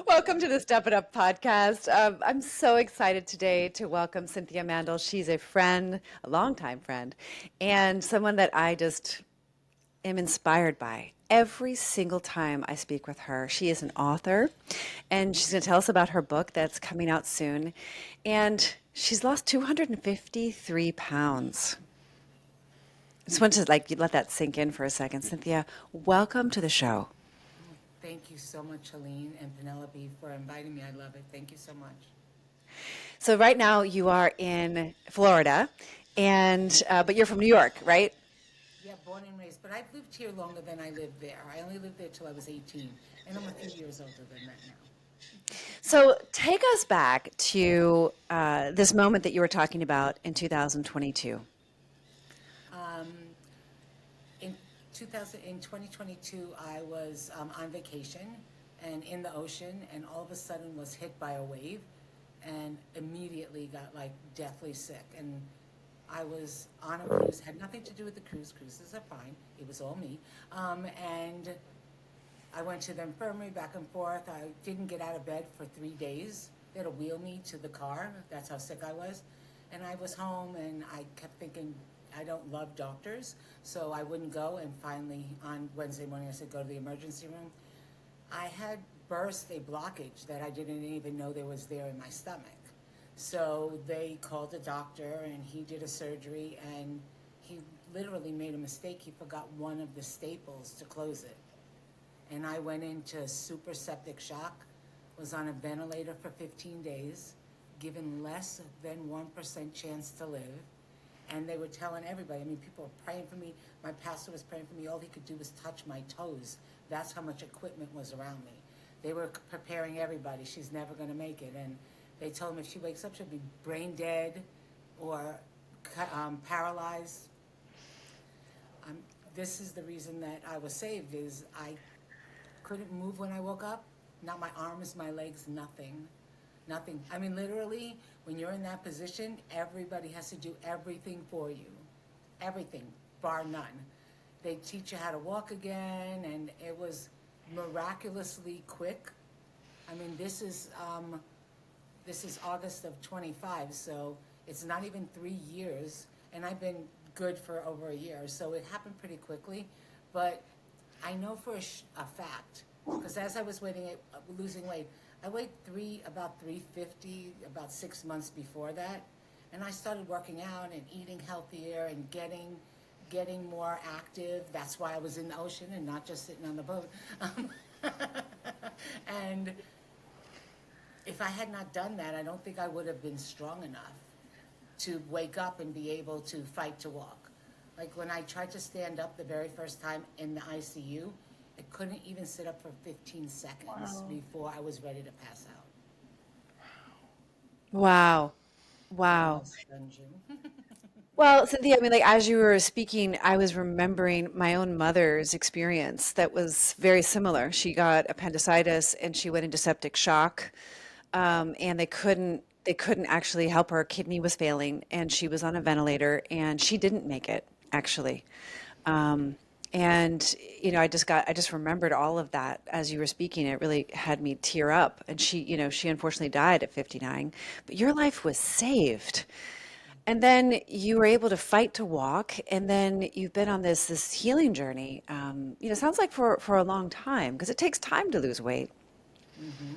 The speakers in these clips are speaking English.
Welcome to the Step It Up podcast. I'm so excited today to welcome Cynthia Mandel. She's a friend, a longtime friend, and someone that I just am inspired by every single time I speak with her. She is an author, and she's going to tell us about her book that's coming out soon. And she's lost 253 pounds. I just want to you let that sink in for a second. Cynthia, welcome to the show. Thank you so much, Helene and Penelope, for inviting me. I love it. Thank you so much. So right now you are in Florida, and but you're from New York, right? Yeah, born and raised, but I've lived here longer than I lived there. I only lived there till I was 18, and I'm a few years older than that now. So take us back to this moment that you were talking about in 2022. In 2022, I was on vacation and in the ocean, and all of a sudden was hit by a wave, and immediately got like deathly sick. And I was on a cruise, had nothing to do with the cruise. Cruises are fine. It was all me. And I went to the infirmary back and forth. I didn't get out of bed for 3 days. They had to wheel me to the car. That's how sick I was. And I was home, and I kept thinking, I don't love doctors, so I wouldn't go. And finally, on Wednesday morning, I said, go to the emergency room. I had burst a blockage that I didn't even know there was there in my stomach. So they called a doctor, and he did a surgery, and he literally made a mistake. He forgot one of the staples to close it. And I went into super septic shock, was on a ventilator for 15 days, given less than 1% chance to live. And they were telling everybody, I mean, people were praying for me. My pastor was praying for me. All he could do was touch my toes. That's how much equipment was around me. They were preparing everybody. She's never going to make it. And they told me if she wakes up, she'll be brain dead or paralyzed. This is the reason that I was saved, is I couldn't move when I woke up. Not my arms, my legs, nothing. Nothing. I mean, literally, when you're in that position, everybody has to do everything for you. Everything, bar none. They teach you how to walk again, and it was miraculously quick. I mean, this is August of 25, so it's not even 3 years, and I've been good for over a year, so it happened pretty quickly. But I know for a fact, because as I was losing weight, I weighed about 350 about 6 months before that, and I started working out and eating healthier and getting more active. That's why I was in the ocean and not just sitting on the boat. And if I had not done that, I don't think I would have been strong enough to wake up and be able to fight to walk. Like when I tried to stand up the very first time in the ICU, I couldn't even sit up for 15 seconds before I was ready to pass out. Wow. I Wow. almost stunned you. Well, Cynthia, I mean, like as you were speaking, I was remembering my own mother's experience that was very similar. She got appendicitis and she went into septic shock, and they couldn't actually help her. Her kidney was failing, and she was on a ventilator, and she didn't make it actually. Um, and I just remembered all of that as you were speaking. It really had me tear up. And she unfortunately died at 59, but your life was saved. And then you were able to fight to walk, and then you've been on this healing journey. Sounds like for a long time, because it takes time to lose weight. Hmm.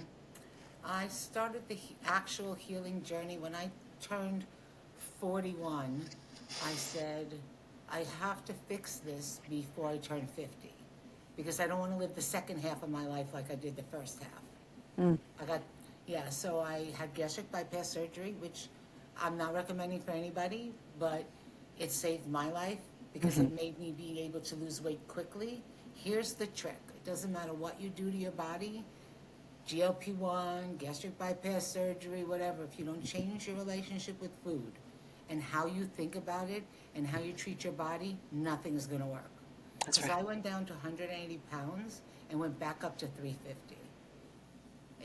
I started the actual healing journey when I turned 41. I said, I have to fix this before I turn 50 because I don't want to live the second half of my life like I did the first half. Mm, I got, yeah, so I had gastric bypass surgery, which I'm not recommending for anybody, but it saved my life because hmm. it made me be able to lose weight quickly. Here's the trick. It doesn't matter what you do to your body, GLP-1, gastric bypass surgery, whatever, if you don't change your relationship with food and how you think about it and how you treat your body, nothing is going to work. That's Because right. I went down to 180 pounds and went back up to 350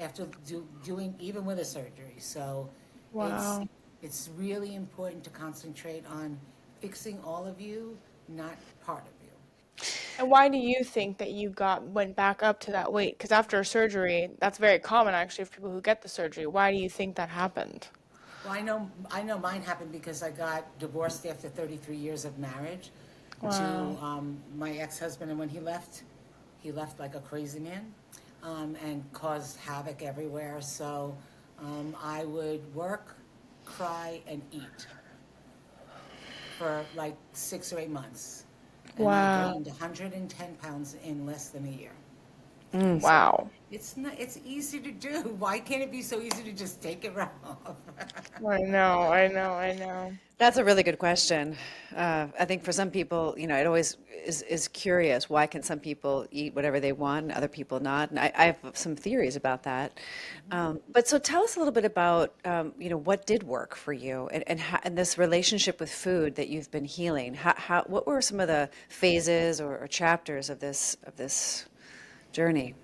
after doing even with a surgery. So it's Wow. it's really important to concentrate on fixing all of you, not part of you. And why do you think that you went back up to that weight? Because after surgery, that's very common actually for people who get the surgery. Why do you think that happened? Well, I know mine happened because I got divorced after 33 years of marriage to Wow. my ex-husband, and when he left like a crazy man, and caused havoc everywhere. So I would work, cry, and eat for like 6 or 8 months, and I Wow. gained 110 pounds in less than a year. So Wow. it's not, it's easy to do. Why can't it be so easy to just take it right off? I know, I know, I know. That's a really good question. I think for some people, it always is curious. Why can some people eat whatever they want and other people not? And I have some theories about that. But so tell us a little bit about, what did work for you and this relationship with food that you've been healing. What were some of the phases or chapters of this journey?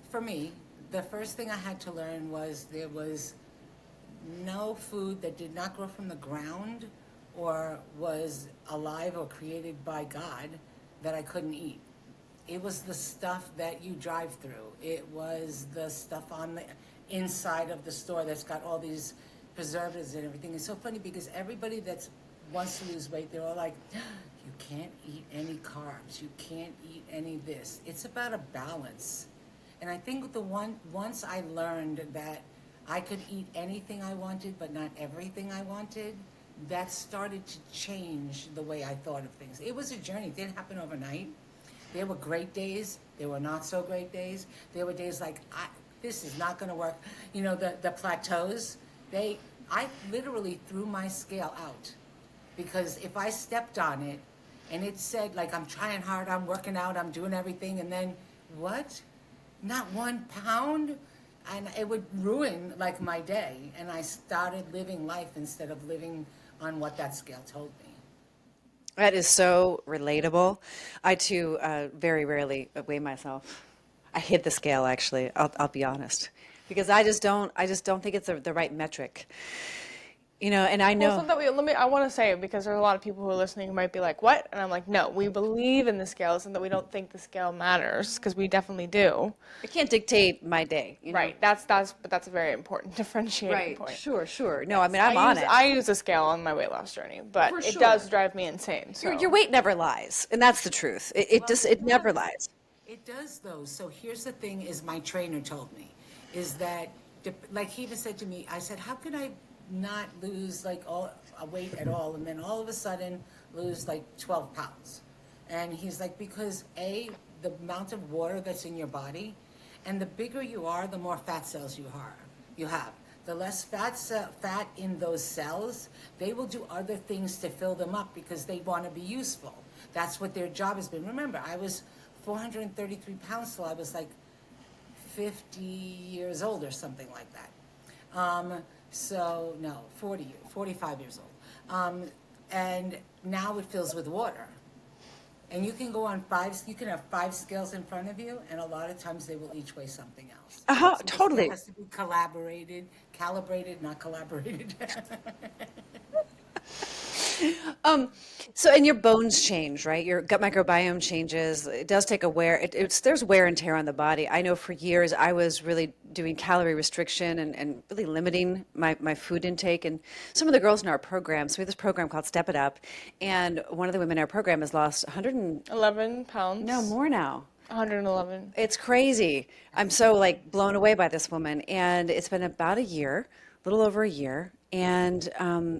For me, the first thing I had to learn was there was no food that did not grow from the ground or was alive or created by God that I couldn't eat. It was the stuff that you drive through. It was the stuff on the inside of the store that's got all these preservatives and everything. It's so funny because everybody that wants to lose weight, they're all like, you can't eat any carbs. You can't eat any this. It's about a balance. And I think once I learned that I could eat anything I wanted, but not everything I wanted, that started to change the way I thought of things. It was a journey. It didn't happen overnight. There were great days. There were not so great days. There were days like, this is not going to work. The plateaus, I literally threw my scale out because if I stepped on it and it said like, I'm trying hard, I'm working out, I'm doing everything, and then what? Not 1 pound? And it would ruin like my day. And I started living life instead of living on what that scale told me. That is so relatable. I too very rarely weigh myself. I hit the scale actually. I'll be honest, because I just don't think it's the right metric. And I Well, know. so that I want to say, because there are a lot of people who are listening who might be like, what? And I'm like, no, we believe in the scales and that we don't think the scale matters, because we definitely do. It can't dictate my day. Right. But that's a very important differentiating Right. point. Sure. Sure. No, I Yes. mean I'm on it I use a scale on my weight loss journey, but for it sure. does drive me insane. Your So, weight never lies, and that's the truth. It Well, just it it never does. lies. It does though. So here's the thing is my trainer told me is that like he even said to me, I said, how could I not lose like all a weight at all and then all of a sudden lose like 12 pounds? And he's like, because the amount of water that's in your body, and the bigger you are, the more fat cells you have. The less fat in those cells, they will do other things to fill them up because they want to be useful. That's what their job has been. Remember, I was 433 pounds till I was like 50 years old or something like that. So no, 45 years old. And now it fills with water. And you can go on you can have 5 scales in front of you, and a lot of times they will each weigh something else. So the scale Totally. has to be calibrated, not collaborated. So, and your bones change, right? Your gut microbiome changes. It does take a wear. There's wear and tear on the body. I know for years I was really doing calorie restriction and really limiting my food intake. And some of the girls in our program, so we have this program called Step It Up, and one of the women in our program has lost 100 and 11 no pounds, more now. 111. It's crazy. I'm so like blown away by this woman. And it's been about a year, a little over a year. And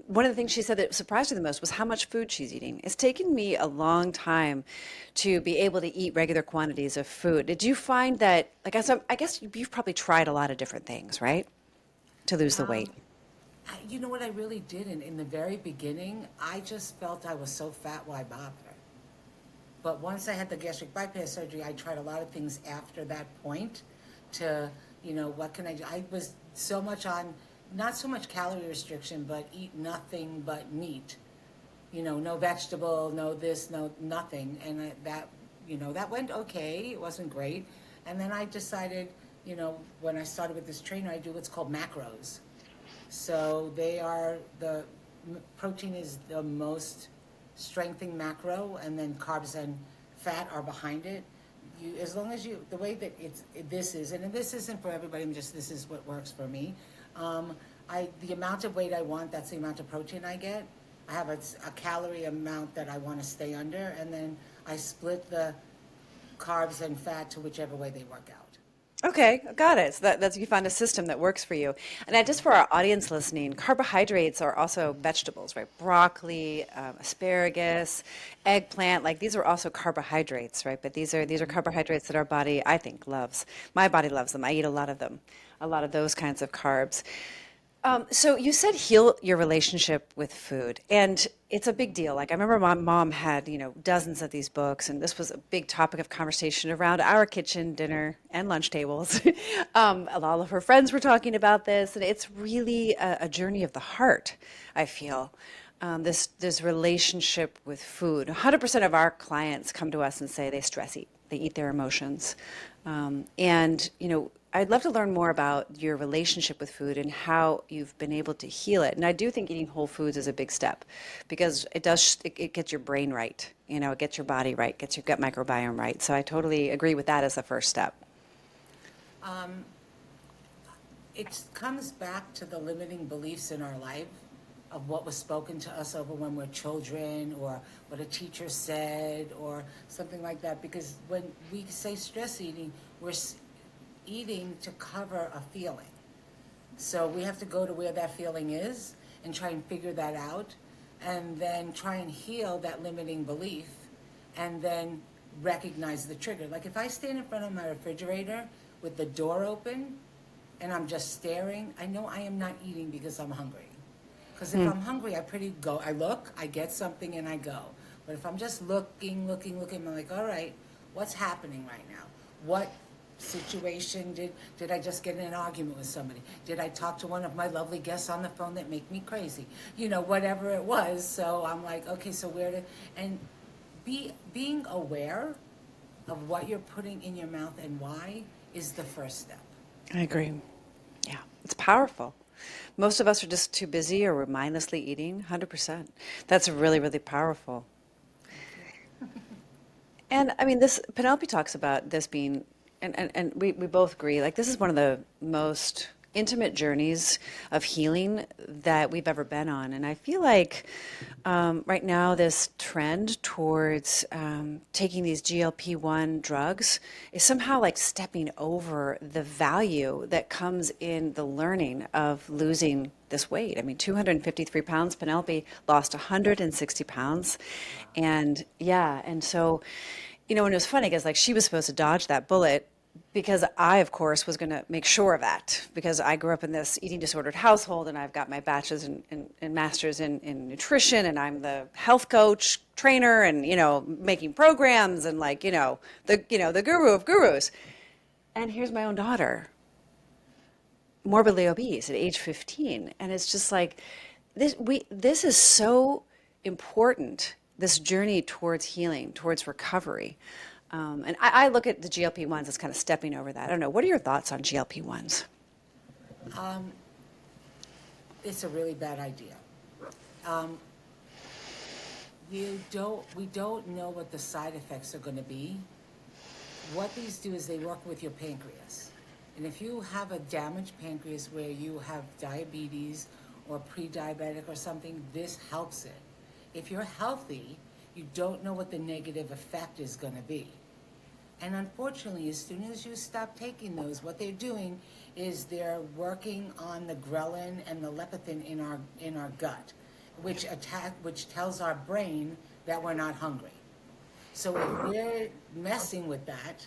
one of the things she said that surprised her the most was how much food she's eating. It's taken me a long time to be able to eat regular quantities of food. Did you find that, like I guess you've probably tried a lot of different things, right? To lose the weight. You know what I really did in the very beginning? I just felt I was so fat, why bother? But once I had the gastric bypass surgery, I tried a lot of things after that point to, what can I do? I was so much on, not so much calorie restriction, but eat nothing but meat. No vegetable, no this, no nothing. And that went okay. It wasn't great. And then I decided, when I started with this trainer, I do what's called macros. So protein is the most strengthening macro, and then carbs and fat are behind it, as long as you, the way that this is, and this isn't for everybody, this is what works for me. The amount of weight I want, that's the amount of protein I get. I have a calorie amount that I want to stay under, and then I split the carbs and fat to whichever way they work out. Okay, got it. So that's you found a system that works for you. And just for our audience listening, carbohydrates are also vegetables, right? Broccoli, asparagus, eggplant, like these are also carbohydrates, right? But these are carbohydrates that our body, I think, loves. My body loves them. I eat a lot of them, a lot of those kinds of carbs. So you said heal your relationship with food, and it's a big deal. Like I remember my mom had, dozens of these books, and this was a big topic of conversation around our kitchen, dinner, and lunch tables. A lot of her friends were talking about this, and it's really a journey of the heart, I feel. This relationship with food. 100% of our clients come to us and say they stress eat. They eat their emotions. And, I'd love to learn more about your relationship with food and how you've been able to heal it. And I do think eating whole foods is a big step because it gets your brain right. It gets your body right, gets your gut microbiome right. So I totally agree with that as the first step. It comes back to the limiting beliefs in our life of what was spoken to us over when we're children, or what a teacher said, or something like that. Because when we say stress eating, we're eating to cover a feeling. So we have to go to where that feeling is and try and figure that out, and then try and heal that limiting belief, and then recognize the trigger. Like if I stand in front of my refrigerator with the door open and I'm just staring, I know I am not eating because I'm hungry. Because if I'm hungry, I look, I get something, and I go. But if I'm just looking, I'm like, all right, what's happening right now? What situation did I just get in an argument with somebody? Did I talk to one of my lovely guests on the phone that make me crazy? Whatever it was. So I'm like, okay, so being aware of what you're putting in your mouth and why is the first step. I agree. Yeah, it's powerful. Most of us are just too busy or we're mindlessly eating. 100%. That's really, really powerful. And I mean, this Penelope talks about this being, and we both agree, like this is one of the most intimate journeys of healing that we've ever been on. And I feel like right now this trend towards taking these GLP-1 drugs is somehow like stepping over the value that comes in the learning of losing this weight. I mean, 253 pounds, Penelope lost 160 pounds. And yeah, and so, and it was funny because like she was supposed to dodge that bullet because I, of course, was going to make sure of that because I grew up in this eating disordered household and I've got my bachelor's and master's in nutrition and I'm the health coach, trainer, and, making programs and like, the guru of gurus. And here's my own daughter, morbidly obese at age 15. And it's just like, this is so important, this journey towards healing, towards recovery. And I look at the GLP-1s as kind of stepping over that. I don't know. What are your thoughts on GLP-1s? It's a really bad idea. We don't know what the side effects are going to be. What these do is they work with your pancreas. And if you have a damaged pancreas where you have diabetes or pre-diabetic or something, this helps it. If you're healthy, you don't know what the negative effect is going to be. And unfortunately, as soon as you stop taking those, what they're doing is they're working on the ghrelin and the leptin in our gut, which tells our brain that we're not hungry. So if we're messing with that,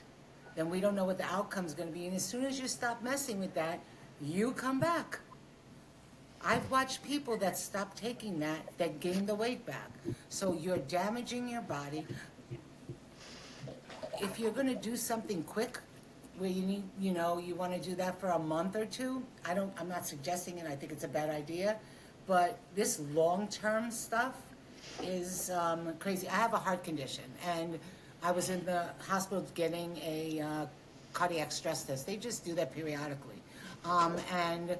then we don't know what the outcome's going to be. And as soon as you stop messing with that, you come back. I've watched people that stop taking that gain the weight back. So you're damaging your body. If you're going to do something quick, where you need, you want to do that for a month or two, I'm not suggesting it. I think it's a bad idea. But this long-term stuff is crazy. I have a heart condition, and I was in the hospital getting a cardiac stress test. They just do that periodically. And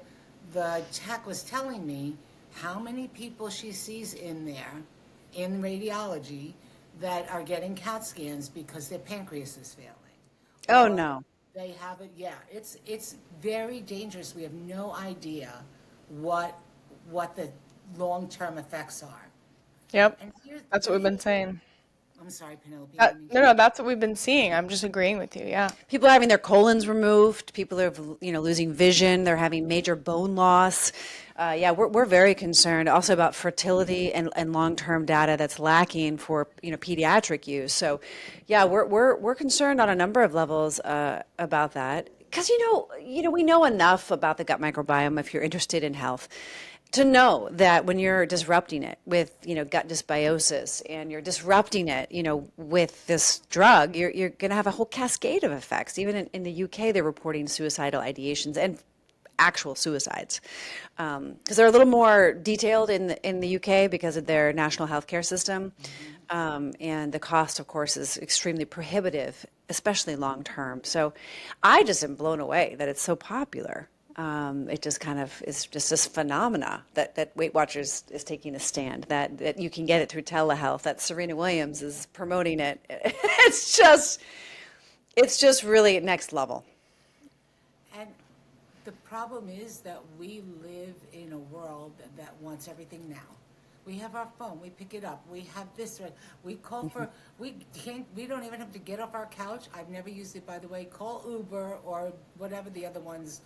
the tech was telling me how many people she sees in there, in radiology, that are getting CAT scans because their pancreas is failing. Oh Or no. they have it, yeah, it's very dangerous. We have no idea what what the long-term effects are. Yep. And here's, That's what but we've been here's, saying. I'm sorry, Penelope, I didn't mean to No, no, interrupt. that's what we've been seeing. I'm just agreeing with you. Yeah. People are having their colons removed. People are, losing vision. They're having major bone loss. Yeah, we're very concerned also about fertility and long-term data that's lacking for, pediatric use. So, yeah, we're concerned on a number of levels about that. Because, we know enough about the gut microbiome if you're interested in health to know that when you're disrupting it with gut dysbiosis and you're disrupting it with this drug, you're going to have a whole cascade of effects. Even in the UK, they're reporting suicidal ideations and actual suicides because they're a little more detailed in the UK because of their national healthcare system, and the cost, of course, is extremely prohibitive, especially long term. So, I just am blown away that it's so popular. It just kind of is just this phenomena that Weight Watchers is taking a stand, that you can get it through telehealth, that Serena Williams is promoting it. It's just really next level. And the problem is that we live in a world that wants everything now. We have our phone, we pick it up, we have this, right? We call for, we don't even have to get off our couch. I've never used it, by the way. Call Uber or whatever the other ones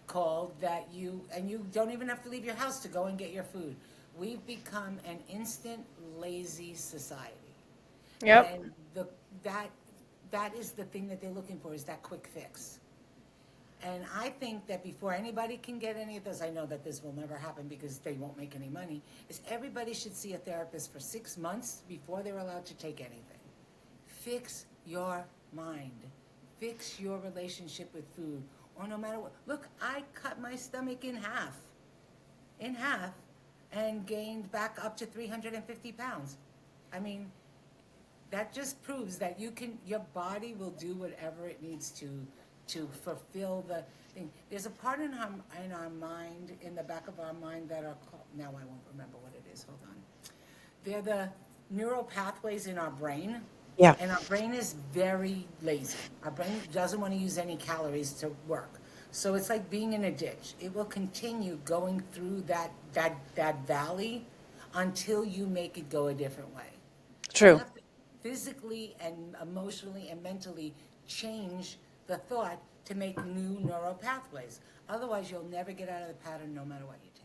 called that and you don't even have to leave your house to go and get your food. We've become an instant lazy society. Yep. And that that is the thing that they're looking for, is that quick fix. And I think that before anybody can get any of this, I know that this will never happen because they won't make any money, is everybody should see a therapist for 6 months before they're allowed to take anything. Fix your mind. Fix your relationship with food. Or no matter what. Look, I cut my stomach in half, and gained back up to 350 pounds. I mean, that just proves that your body will do whatever it needs to fulfill the thing. There's a part in our mind, in the back of our mind, that are called, now I won't remember what it is, hold on. They're the neural pathways in our brain. Yeah. And our brain is very lazy. Our brain doesn't want to use any calories to work. So it's like being in a ditch. It will continue going through that valley until you make it go a different way. You True. have to physically and emotionally and mentally change the thought to make new neural pathways. Otherwise, you'll never get out of the pattern no matter what you take.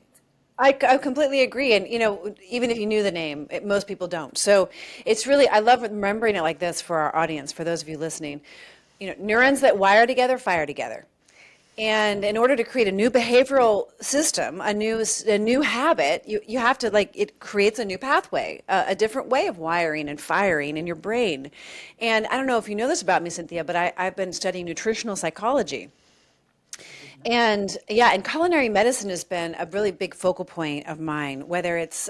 I completely agree. And, even if you knew the name, most people don't. So it's really, I love remembering it like this for our audience, for those of you listening. Neurons that wire together, fire together. And in order to create a new behavioral system, a new habit, you have to, like, it creates a new pathway, a different way of wiring and firing in your brain. And I don't know if you know this about me, Cynthia, but I've been studying nutritional psychology. And yeah, and culinary medicine has been a really big focal point of mine, whether it's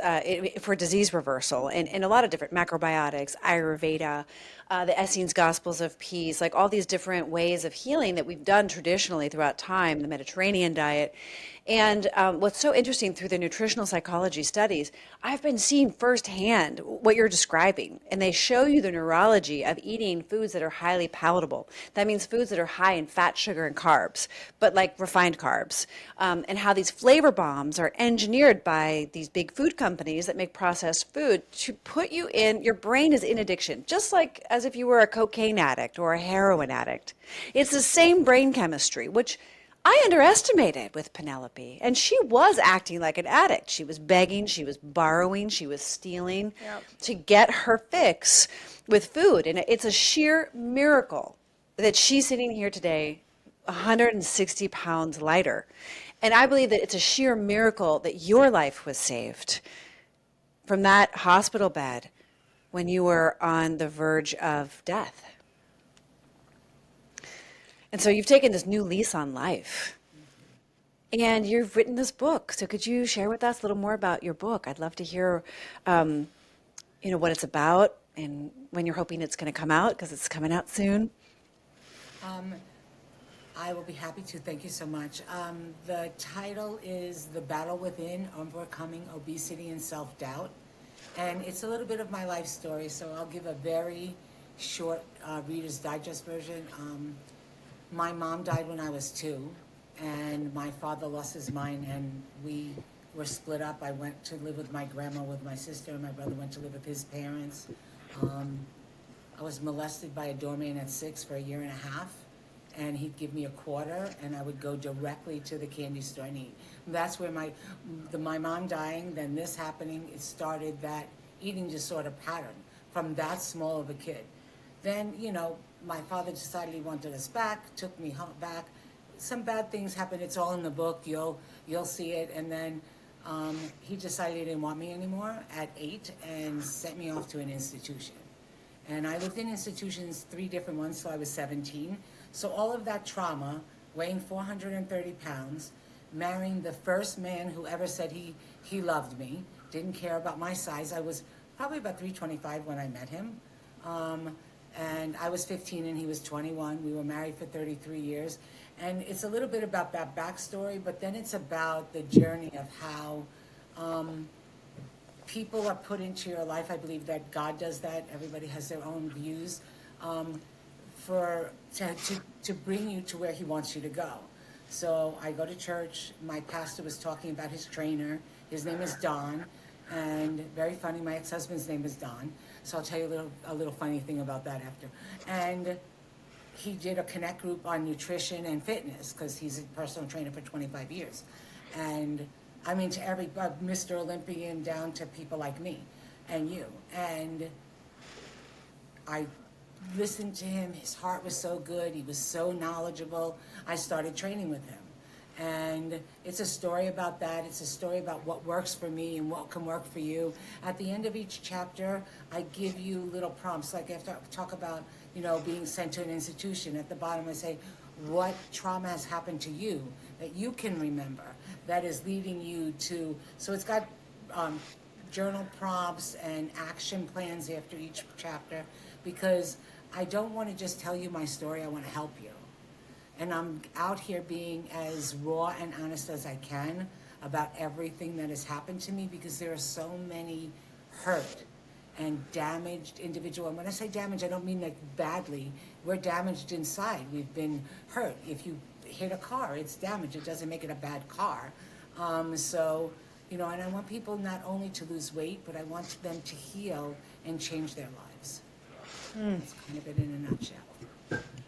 for disease reversal and a lot of different macrobiotics, Ayurveda, the Essenes Gospels of Peace, like all these different ways of healing that we've done traditionally throughout time, the Mediterranean diet. And what's so interesting through the nutritional psychology studies, I've been seeing firsthand what you're describing. And they show you the neurology of eating foods that are highly palatable. That means foods that are high in fat, sugar, and carbs, but like refined carbs. And how these flavor bombs are engineered by these big food companies that make processed food to put you in, your brain is in addiction, just like as if you were a cocaine addict or a heroin addict. It's the same brain chemistry, which I underestimated with Penelope, and she was acting like an addict. She was begging, she was borrowing, she was stealing Yep. to get her fix with food. And it's a sheer miracle that she's sitting here today 160 pounds lighter. And I believe that it's a sheer miracle that your life was saved from that hospital bed when you were on the verge of death. And so you've taken this new lease on life. And you've written this book. So could you share with us a little more about your book? I'd love to hear, what it's about and when you're hoping it's going to come out, because it's coming out soon. Um, I will be happy to. Thank you so much. The title is The Battle Within, Overcoming Obesity and Self-Doubt. And it's a little bit of my life story, so I'll give a very short Reader's Digest version. My mom died when I was 2, and my father lost his mind, and we were split up. I went to live with my grandma with my sister, and my brother went to live with his parents. Um, I was molested by a doorman at 6 for a year and a half, and he'd give me a quarter, and I would go directly to the candy store and eat. That's where my mom dying, then this happening, it started that eating disorder pattern from that small of a kid. Then, my father decided he wanted us back, took me home back. Some bad things happened. It's all in the book. You'll see it. And then he decided he didn't want me anymore at 8 and sent me off to an institution. And I lived in institutions, 3 different ones, till I was 17. So all of that trauma, weighing 430 pounds, marrying the first man who ever said he loved me, didn't care about my size. I was probably about 325 when I met him. And I was 15 and he was 21. We were married for 33 years. And it's a little bit about that backstory, but then it's about the journey of how people are put into your life. I believe that God does that. Everybody has their own views to bring you to where he wants you to go. So I go to church. My pastor was talking about his trainer. His name is Don. And very funny, my ex-husband's name is Don. So I'll tell you a little funny thing about that after. And he did a connect group on nutrition and fitness because he's a personal trainer for 25 years. And I mean, to every Mr. Olympian down to people like me and you. And I listened to him. His heart was so good. He was so knowledgeable. I started training with him. And it's a story about that. It's a story about what works for me and what can work for you. At the end of each chapter, I give you little prompts. Like after I talk about, being sent to an institution, at the bottom I say, what trauma has happened to you that you can remember that is leading you to, so it's got journal prompts and action plans after each chapter, because I don't want to just tell you my story, I want to help you. And I'm out here being as raw and honest as I can about everything that has happened to me, because there are so many hurt and damaged individuals. And when I say damaged, I don't mean like badly. We're damaged inside. We've been hurt. If you hit a car, it's damaged. It doesn't make it a bad car. And I want people not only to lose weight, but I want them to heal and change their lives. That's kind of it in a nutshell.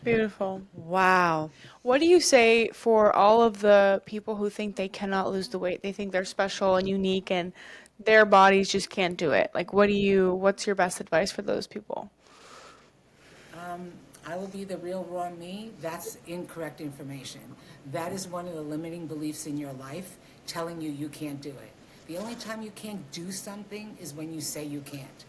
Beautiful. Wow. What do you say for all of the people who think they cannot lose the weight? They think they're special and unique and their bodies just can't do it. Like, what's your best advice for those people? I will be the real raw me. That's incorrect information. That is one of the limiting beliefs in your life, telling you you can't do it. The only time you can't do something is when you say you can't.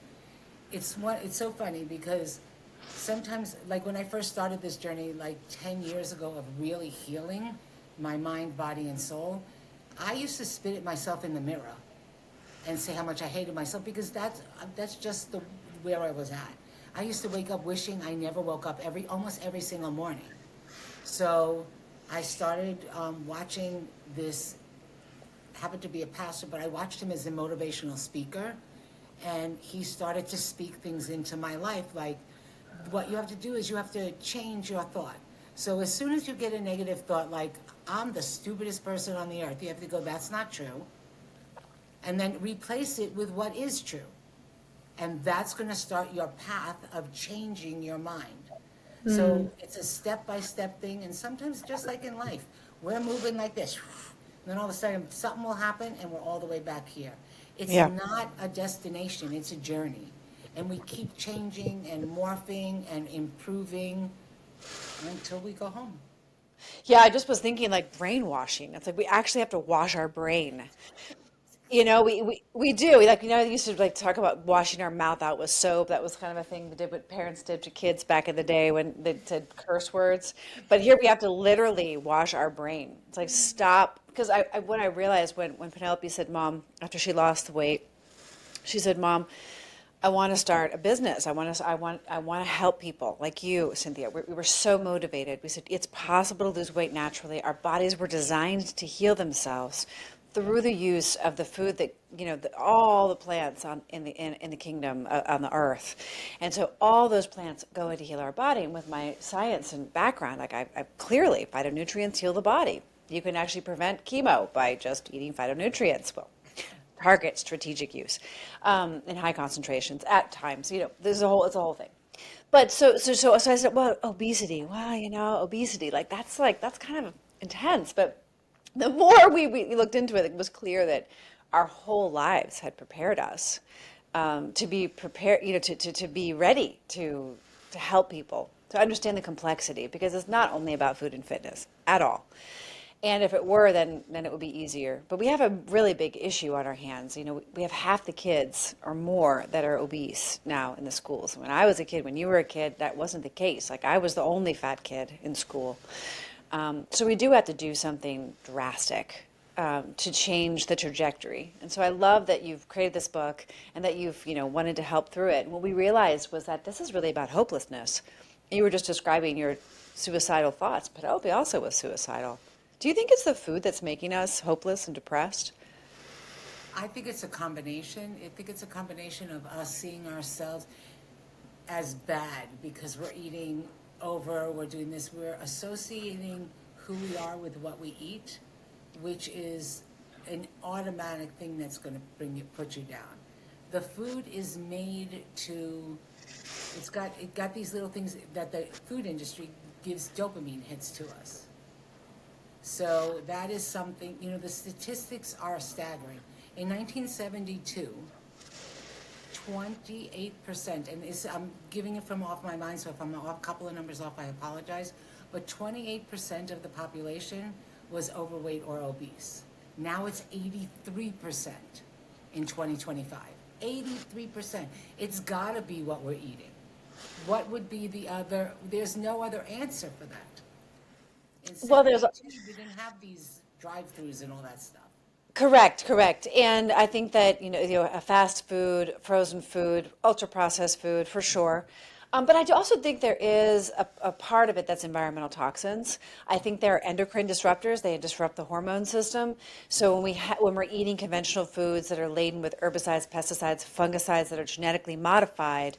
It's so funny because sometimes, like when I first started this journey, like 10 years ago of really healing my mind, body, and soul, I used to spit at myself in the mirror and say how much I hated myself, because that's just where I was at. I used to wake up wishing I never woke up almost every single morning. So I started watching this, happened to be a pastor, but I watched him as a motivational speaker, and he started to speak things into my life, like what you have to do is you have to change your thought. So as soon as you get a negative thought, like, I'm the stupidest person on the earth, you have to go, that's not true. And then replace it with what is true. And that's going to start your path of changing your mind. So it's a step-by-step thing. And sometimes, just like in life, we're moving like this. And then all of a sudden, something will happen and we're all the way back here. It's not a destination, it's a journey. And we keep changing and morphing and improving until we go home. Yeah, I just was thinking like brainwashing. It's like we actually have to wash our brain. We do. They used to like talk about washing our mouth out with soap. That was kind of a thing they did, what parents did to kids back in the day when they said curse words. But here we have to literally wash our brain. It's like stop. Because what I realized when Penelope said, Mom, after she lost the weight, she said, Mom, I want to start a business. I want to help people like you, Cynthia. We were so motivated. We said it's possible to lose weight naturally. Our bodies were designed to heal themselves. through the use of the food that all the plants in the kingdom on the earth, and so all those plants go in to heal our body. And with my science and background, like I clearly phytonutrients heal the body. You can actually prevent chemo by just eating phytonutrients. Well, target strategic use in high concentrations at times. There's it's a whole thing. But so I said, well, obesity. Well, obesity, that's kind of intense. But the more we looked into it, it was clear that our whole lives had prepared us to be prepared, to be ready to help people, to understand the complexity, because it's not only about food and fitness at all. And if it were, then it would be easier. But we have a really big issue on our hands. We have half the kids or more that are obese now in the schools. When I was a kid, when you were a kid, that wasn't the case. Like, I was the only fat kid in school. So we do have to do something drastic to change the trajectory. And so I love that you've created this book and that you've, wanted to help through it. And what we realized was that this is really about hopelessness. You were just describing your suicidal thoughts. Penelope also was suicidal. Do you think it's the food that's making us hopeless and depressed? I think it's a combination. I think it's a combination of us seeing ourselves as bad because we're eating over, we're doing this, we're associating who we are with what we eat, which is an automatic thing that's going to put you down. The food is made to, it got these little things that the food industry gives dopamine hits to us. So that is something, the statistics are staggering. In 1972, 28%, and I'm giving it from off my mind, so if I'm a couple of numbers off, I apologize, but 28% of the population was overweight or obese. Now it's 83% in 2025. 83%. It's got to be what we're eating. What would be the other? There's no other answer for that. Well, there's We didn't have these drive-throughs and all that stuff. Correct. And I think that, a fast food, frozen food, ultra processed food for sure. But I do also think there is a part of it that's environmental toxins. I think there are endocrine disruptors. They disrupt the hormone system. So when we're eating conventional foods that are laden with herbicides, pesticides, fungicides that are genetically modified,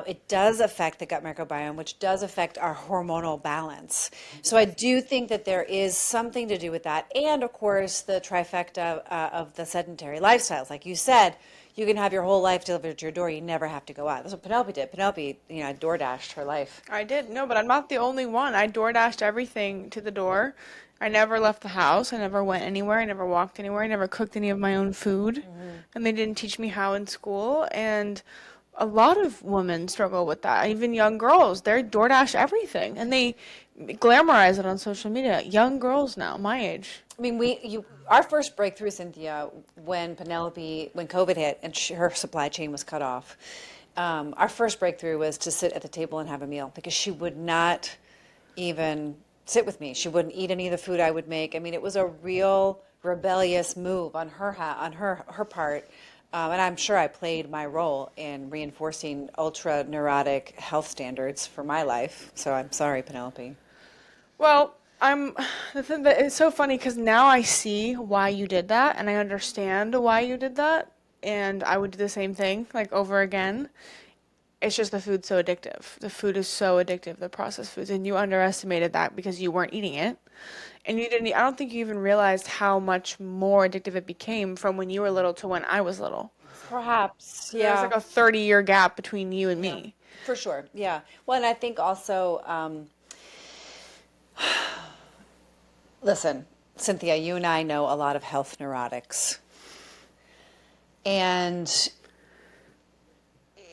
it does affect the gut microbiome, which does affect our hormonal balance. So I do think that there is something to do with that. And of course, the trifecta of the sedentary lifestyles. Like you said, you can have your whole life delivered to your door. You never have to go out. That's what Penelope did. Penelope, door dashed her life. I did. No, but I'm not the only one. I door dashed everything to the door. I never left the house. I never went anywhere. I never walked anywhere. I never cooked any of my own food. Mm-hmm. And they didn't teach me how in school. And a lot of women struggle with that. Even young girls, they DoorDash everything. And they glamorize it on social media. Young girls now, my age. I mean, our first breakthrough, Cynthia, when COVID hit and her supply chain was cut off, our first breakthrough was to sit at the table and have a meal because she would not even sit with me. She wouldn't eat any of the food I would make. I mean, it was a real rebellious move on her part. And I'm sure I played my role in reinforcing ultra neurotic health standards for my life. So I'm sorry, Penelope. Well, the thing that it's so funny because now I see why you did that and I understand why you did that and I would do the same thing like over again. It's just the food's so addictive. The food is so addictive, the processed foods, and you underestimated that because you weren't eating it. And you didn't I don't think you even realized how much more addictive it became from when you were little to when I was little. Perhaps, There's yeah. like a 30-year gap between you and me. For sure, yeah. Well, and I think also, listen, Cynthia, you and I know a lot of health neurotics. And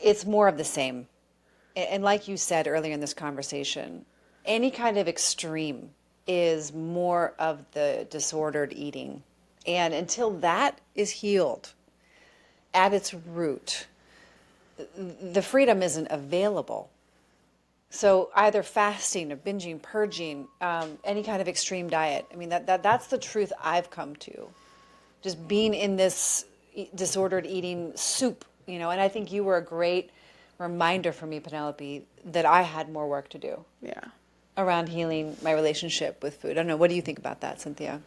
it's more of the same. And like you said earlier in this conversation, any kind of extreme is more of the disordered eating. And until that is healed at its root, the freedom isn't available. So either fasting or binging, purging, any kind of extreme diet. I mean, that's the truth I've come to. Just being in this disordered eating soup, and I think you were a great reminder for me, Penelope, that I had more work to do. Yeah. Around healing my relationship with food. I don't know. What do you think about that, Cynthia?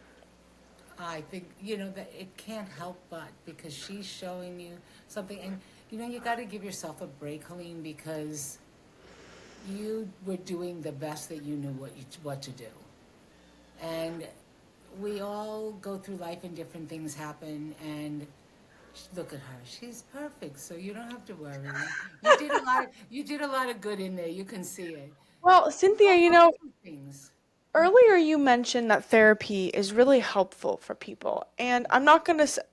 I think, that it can't help but because she's showing you something. And, you got to give yourself a break, Helene, because you were doing the best that you knew what to do. And we all go through life and different things happen. And look at her. She's perfect. So you don't have to worry. You did a lot of good in there. You can see it. Well, Cynthia, Go through things. earlier you mentioned that therapy is really helpful for people. And I'm not going to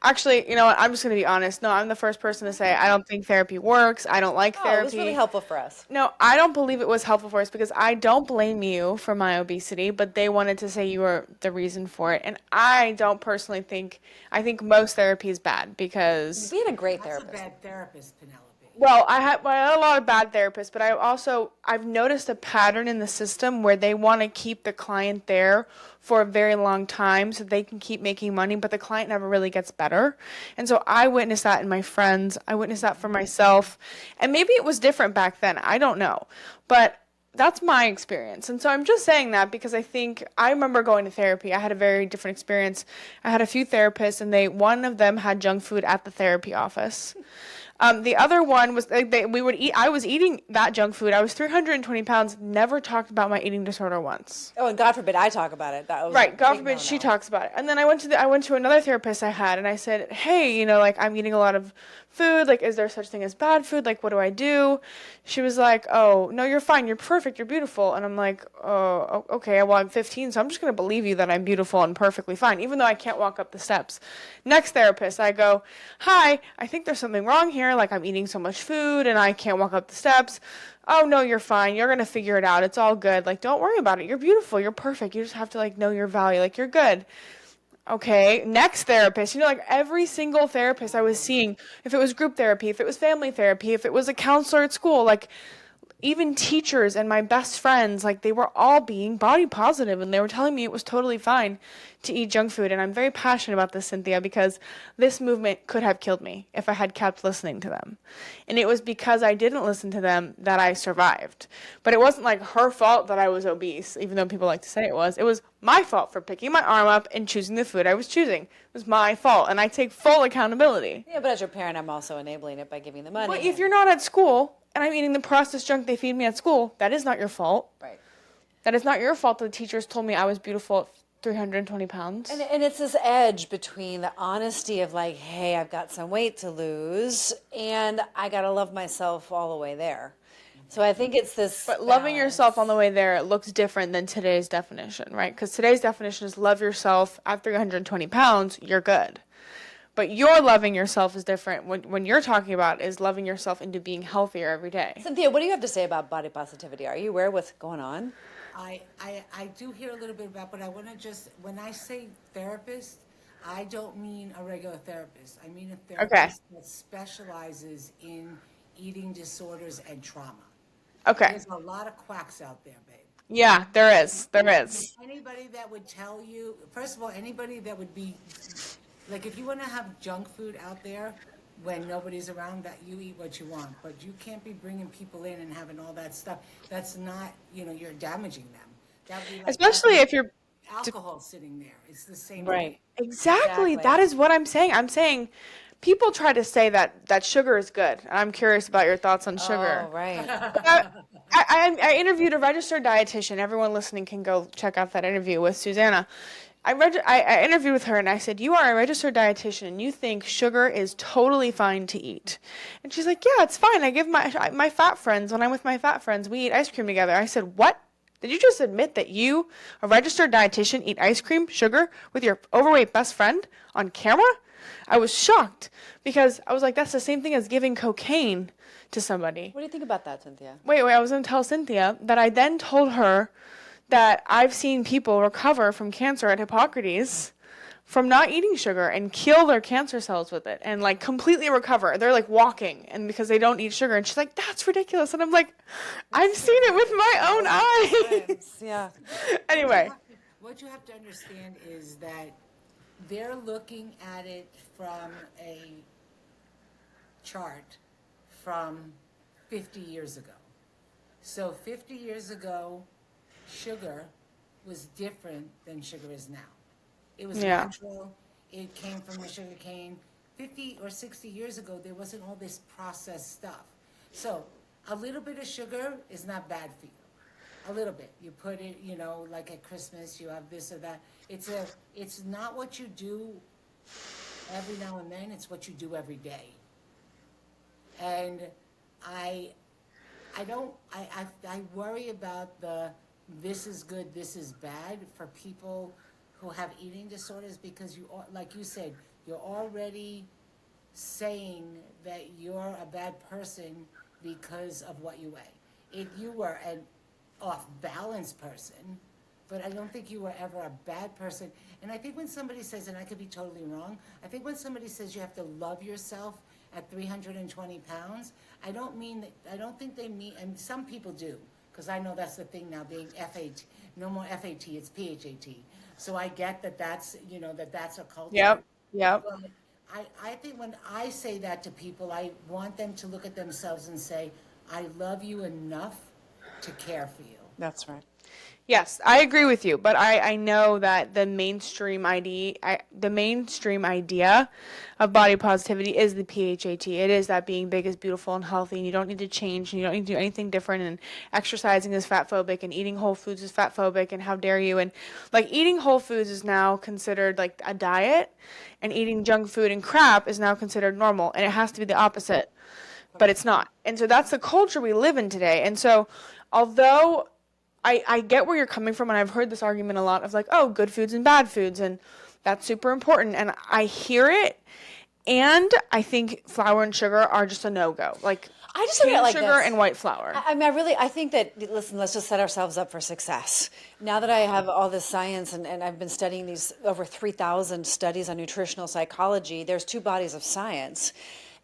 actually, what, I'm just going to be honest. No, I'm the first person to say I don't think therapy works. I don't like Oh, it was really therapy. helpful for us. No, I don't believe it was helpful for us because I don't blame you for my obesity, but they wanted to say you were the reason for it. And I don't personally think, I think most therapy is bad because, We had a great That's a therapist. bad therapist, Penelope. well, I had a lot of bad therapists, but I've noticed a pattern in the system where they want to keep the client there for a very long time so they can keep making money, but the client never really gets better. And so I witnessed that in my friends. I witnessed that for myself. And maybe it was different back then. I don't know. But that's my experience. And so I'm just saying that because I remember going to therapy. I had a very different experience. I had a few therapists and one of them had junk food at the therapy office. The other one was we would eat. I was eating that junk food. I was 320 pounds. Never talked about my eating disorder once. Oh, and God forbid I talk about it. That was a Right. God big forbid she no-no. talks about it. And then I went to another therapist I had, and I said, hey, like I'm eating a lot of food. Like, is there such thing as bad food? Like, what do I do? She was like, oh no, you're fine. You're perfect. You're beautiful. And I'm like, oh, okay. Well, I'm 15, so I'm just gonna believe you that I'm beautiful and perfectly fine, even though I can't walk up the steps. Next therapist, I go, hi, I think there's something wrong here. Like, I'm eating so much food and I can't walk up the steps. Oh no, you're fine. You're gonna figure it out. It's all good. Like, don't worry about it. You're beautiful. You're perfect. You just have to like know your value. Like, you're good. Okay, next therapist. Like every single therapist I was seeing, if it was group therapy, if it was family therapy, if it was a counselor at school, like even teachers and my best friends, like they were all being body positive and they were telling me it was totally fine to eat junk food. And I'm very passionate about this, Cynthia, because this movement could have killed me if I had kept listening to them. And it was because I didn't listen to them that I survived. But it wasn't like her fault that I was obese, even though people like to say it was. It was my fault for picking my arm up and choosing the food I was choosing. It was my fault, and I take full accountability. Yeah, but as your parent, I'm also enabling it by giving the money. But if you're not at school and I'm eating the processed junk they feed me at school, that is not your fault. Right. That is not your fault that the teachers told me I was beautiful at 320 pounds. And it's this edge between the honesty of like, hey, I've got some weight to lose, and I got to love myself all the way there. So I think it's this But loving balance. yourself on the way there looks different than today's definition, right? Because today's definition is love yourself at 320 pounds, you're good. But your loving yourself is different. When you're talking about is loving yourself into being healthier every day. Cynthia, what do you have to say about body positivity? Are you aware of what's going on? I do hear a little bit about, but I want to just, when I say therapist, I don't mean a regular therapist. I mean a therapist that specializes in eating disorders and trauma. Okay. There's a lot of quacks out there, babe. Yeah, there is. There is. Anybody that would tell you, first of all, anybody that would be, like if you want to have junk food out there when nobody's around, that you eat what you want, but you can't be bringing people in and having all that stuff. That's not, you're damaging them. That would be like Especially if you're alcohol sitting there. It's the same Right. thing. exactly. That is what I'm saying. I'm saying people try to say that sugar is good. And I'm curious about your thoughts on sugar. Oh, right. I interviewed a registered dietitian. Everyone listening can go check out that interview with Susanna. I interviewed with her and I said, you are a registered dietitian and you think sugar is totally fine to eat. And she's like, yeah, it's fine. I give my fat friends, when I'm with my fat friends, we eat ice cream together. I said, what? Did you just admit that you, a registered dietitian, eat ice cream, sugar, with your overweight best friend on camera? I was shocked because I was like, that's the same thing as giving cocaine to somebody. What do you think about that, Cynthia? Wait, I was going to tell Cynthia that I then told her that I've seen people recover from cancer at Hippocrates from not eating sugar and kill their cancer cells with it and like completely recover. They're like walking and because they don't eat sugar. And she's like, that's ridiculous. And I'm like, I've seen it with my own eyes. Yeah. Anyway. What you have to understand is that they're looking at it from a chart from 50 years ago. So 50 years ago, sugar was different than sugar is now. It was Yeah. natural. It came from the sugar cane. 50 or 60 years ago, there wasn't all this processed stuff. So a little bit of sugar is not bad for you. A little bit. You put it, like at Christmas, you have this or that. It's not what you do every now and then, it's what you do every day. And I I don't, I worry about this is good, this is bad for people who have eating disorders, because like you said, you're already saying that you're a bad person because of what you weigh. If you were an off balance person, but I don't think you were ever a bad person. And I think when somebody says, and I could be totally wrong, I think when somebody says you have to love yourself at 320 pounds, I don't think they mean, and some people do, because I know that's the thing now, being FAT, no more FAT, it's PHAT. So I get that that's a culture. Yep. Yep. But I think when I say that to people, I want them to look at themselves and say, I love you enough to care for you. That's right. Yes, I agree with you, but I know that the mainstream idea of body positivity is the PHAT. It is that being big is beautiful and healthy, and you don't need to change, and you don't need to do anything different, and exercising is fat phobic, and eating whole foods is fat phobic, and how dare you, and like eating whole foods is now considered like a diet, and eating junk food and crap is now considered normal, and it has to be the opposite, but it's not. And so that's the culture we live in today. And so although I get where you're coming from, and I've heard this argument a lot of like, oh, good foods and bad foods, and that's super important. And I hear it, and I think flour and sugar are just a no-go. Like, I just look at it cane like sugar this. and white flour. I mean, I think that, listen, let's just set ourselves up for success. Now that I have all this science and I've been studying these over 3,000 studies on nutritional psychology, there's two bodies of science.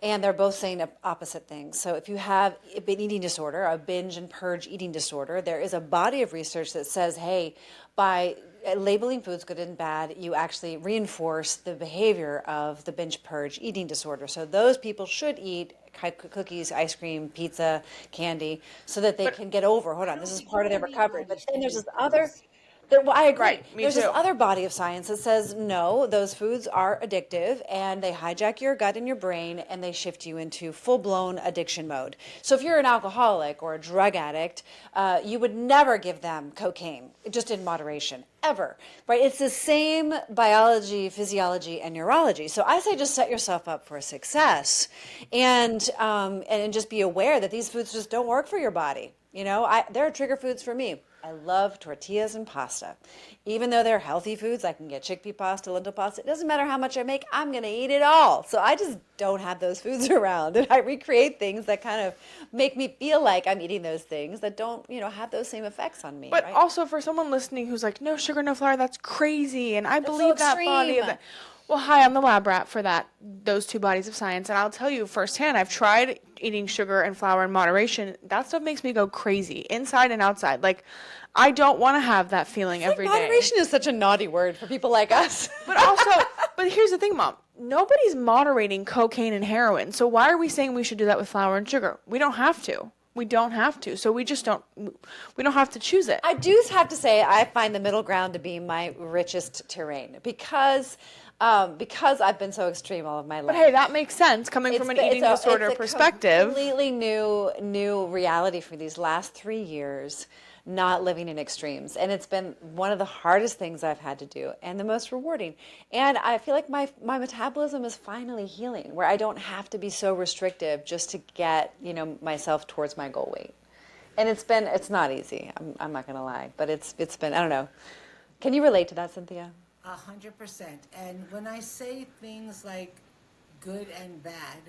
And they're both saying opposite things. So if you have an eating disorder, a binge and purge eating disorder, there is a body of research that says, hey, by labeling foods good and bad, you actually reinforce the behavior of the binge purge eating disorder. So those people should eat cookies, ice cream, pizza, candy, so that they can get over. Hold on, this is part of their recovery. But then there's this other. Well, I agree. Right, me There's this too. other body of science that says no, those foods are addictive and they hijack your gut and your brain and they shift you into full-blown addiction mode. So if you're an alcoholic or a drug addict, you would never give them cocaine, just in moderation, ever. Right? It's the same biology, physiology, and neurology. So I say just set yourself up for success, and just be aware that these foods just don't work for your body. There are trigger foods for me. I love tortillas and pasta. Even though they're healthy foods, I can get chickpea pasta, lentil pasta. It doesn't matter how much I make, I'm going to eat it all. So I just don't have those foods around. And I recreate things that kind of make me feel like I'm eating those things that don't, have those same effects on me. But right? also for someone listening who's like, no sugar, no flour, that's crazy, and I That's so believe that body of extreme. that. Well, hi, I'm the lab rat for those two bodies of science, and I'll tell you firsthand, I've tried eating sugar and flour in moderation. That stuff makes me go crazy, inside and outside. Like, I don't want to have that feeling every day. Moderation is such a naughty word for people like us. But here's the thing, Mom. Nobody's moderating cocaine and heroin, so why are we saying we should do that with flour and sugar? We don't have to. We don't have to. So we don't have to choose it. I do have to say I find the middle ground to be my richest terrain because I've been so extreme all of my life. But hey, that makes sense coming from an eating disorder perspective. It's a completely new reality for these last 3 years, not living in extremes. And it's been one of the hardest things I've had to do and the most rewarding. And I feel like my metabolism is finally healing, where I don't have to be so restrictive just to get, myself towards my goal weight. And it's not easy. I'm not going to lie, but it's been, I don't know. Can you relate to that, Cynthia? 100%. And when I say things like good and bad,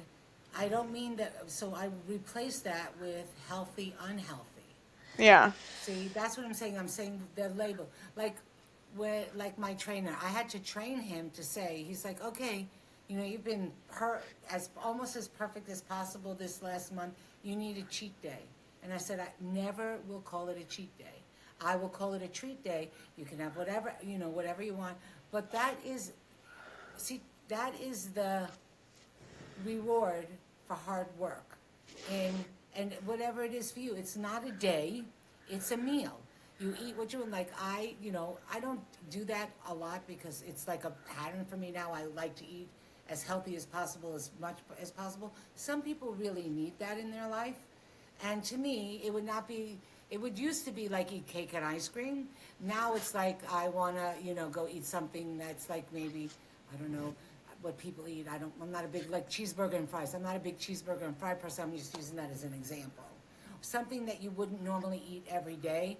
I don't mean that. So I replace that with healthy, unhealthy. Yeah. See, that's what I'm saying. I'm saying the label. Like my trainer, I had to train him to say, he's like, okay, you've been almost as perfect as possible this last month. You need a cheat day. And I said, I never will call it a cheat day. I will call it a treat day. You can have whatever you want. But that is the reward for hard work. And whatever it is for you, it's not a day, it's a meal. You eat what you, and like I don't do that a lot because it's like a pattern for me now. I like to eat as healthy as possible, as much as possible. Some people really need that in their life. And to me, it would not be, it would used to be like eat cake and ice cream. Now it's like I want to, go eat something that's like maybe, I don't know, what people eat. I'm not a big, like cheeseburger and fries. I'm not a big cheeseburger and fry person. I'm just using that as an example. Something that you wouldn't normally eat every day.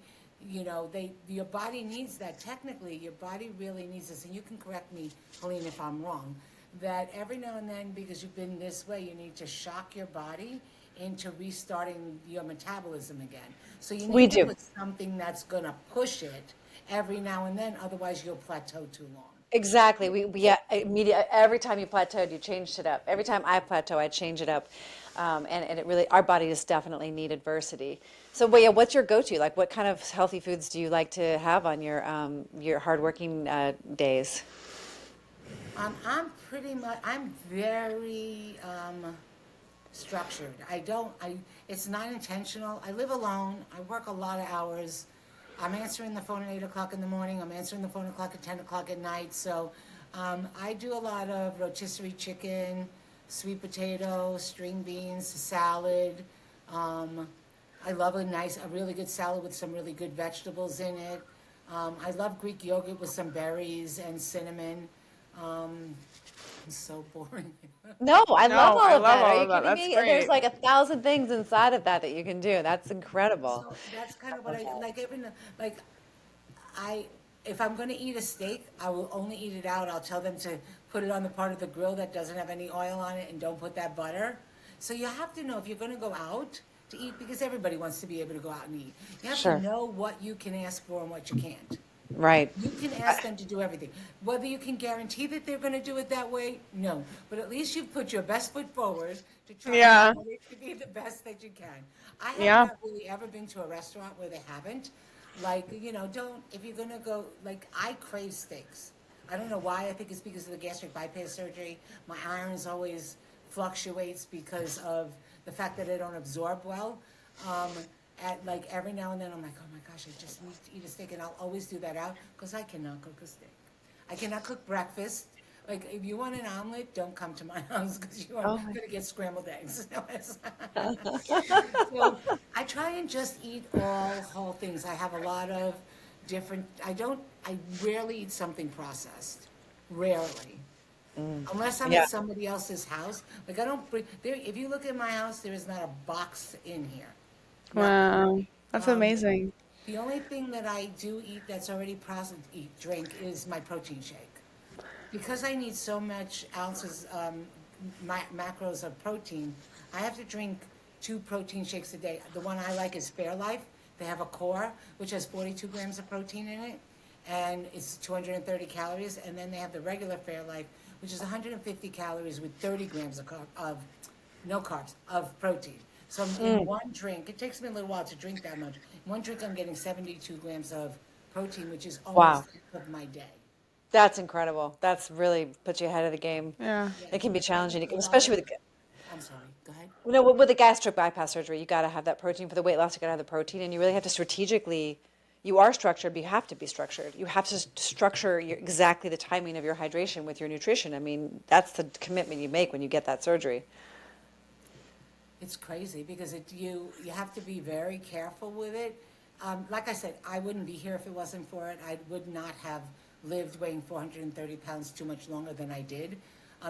Your body needs that. Technically, your body really needs this. And you can correct me, Helene, if I'm wrong, that every now and then, because you've been this way, you need to shock your body into restarting your metabolism again. So you We need to do. put something that's going to push it every now and then, otherwise you'll plateau too long. Exactly. We yeah, immediate every time you plateaued, you changed it up. Every time I plateau, I change it up. And it really, our bodies definitely need adversity. So, but yeah, what's your go-to? Like, what kind of healthy foods do you like to have on your hardworking days? I'm very structured. It's not intentional. I live alone. I work a lot of hours. I'm answering the phone at 8 o'clock in the morning. I'm answering the phone at 10 o'clock at night. So I do a lot of rotisserie chicken, sweet potato, string beans, salad. Um, I love a really good salad with some really good vegetables in it. I love Greek yogurt with some berries and cinnamon. Um, it's so boring. No, I love No, all I of love that. Are all you of that. kidding That's me? There's great. like 1,000 things inside of that that you can do. That's incredible. So that's kind of what I like. Like I, if I'm going to eat a steak, I will only eat it out. I'll tell them to put it on the part of the grill that doesn't have any oil on it and don't put that butter. So you have to know if you're going to go out to eat, because everybody wants to be able to go out and eat. You have to Sure. know what you can ask for and what you can't. Right. You can ask them to do everything. Whether you can guarantee that they're going to do it that way, no. But at least you've put your best foot forward to try and Yeah. get it to be the best that you can. I have Yeah. not really ever been to a restaurant where they haven't. Like, don't, if you're going to go, like, I crave steaks. I don't know why. I think it's because of the gastric bypass surgery. My irons always fluctuates because of the fact that I don't absorb well. Um, at like every now and then, I'm like, oh my gosh, I just need to eat a steak, and I'll always do that out because I cannot cook a steak. I cannot cook breakfast. Like, if you want an omelet, don't come to my house because you are Oh my. going to get scrambled eggs. So I try and just eat all whole things. I have a lot of different. I rarely eat something processed. Rarely. Unless I'm at Yeah. somebody else's house. Like, I don't bring, there, if you look at my house, there is not a box in here. Nothing. Wow. That's Um, amazing. the only thing that I do eat that's already processed, drink, is my protein shake. Because I need so much ounces, macros of protein, I have to drink 2 protein shakes a day. The one I like is Fairlife. They have a core, which has 42 grams of protein in it, and it's 230 calories. And then they have the regular Fairlife, which is 150 calories with 30 grams of no carbs, of protein. So in one drink, it takes me a little while to drink that much. In one drink, I'm getting 72 grams of protein, which is Wow. almost half of my day. That's incredible. That's really puts you ahead of the game. Yeah. Yeah, It can be because I challenging, eat a lot of, especially with I'm sorry, go ahead. with the gastric bypass surgery. You got to have that protein for the weight loss. You got to have the protein, and you really have to strategically. You are structured, but you have to be structured. You have to structure exactly the timing of your hydration with your nutrition. I mean, that's the commitment you make when you get that surgery. It's crazy because you have to be very careful with it. Like I said, I wouldn't be here if it wasn't for it. I would not have lived weighing 430 pounds too much longer than I did,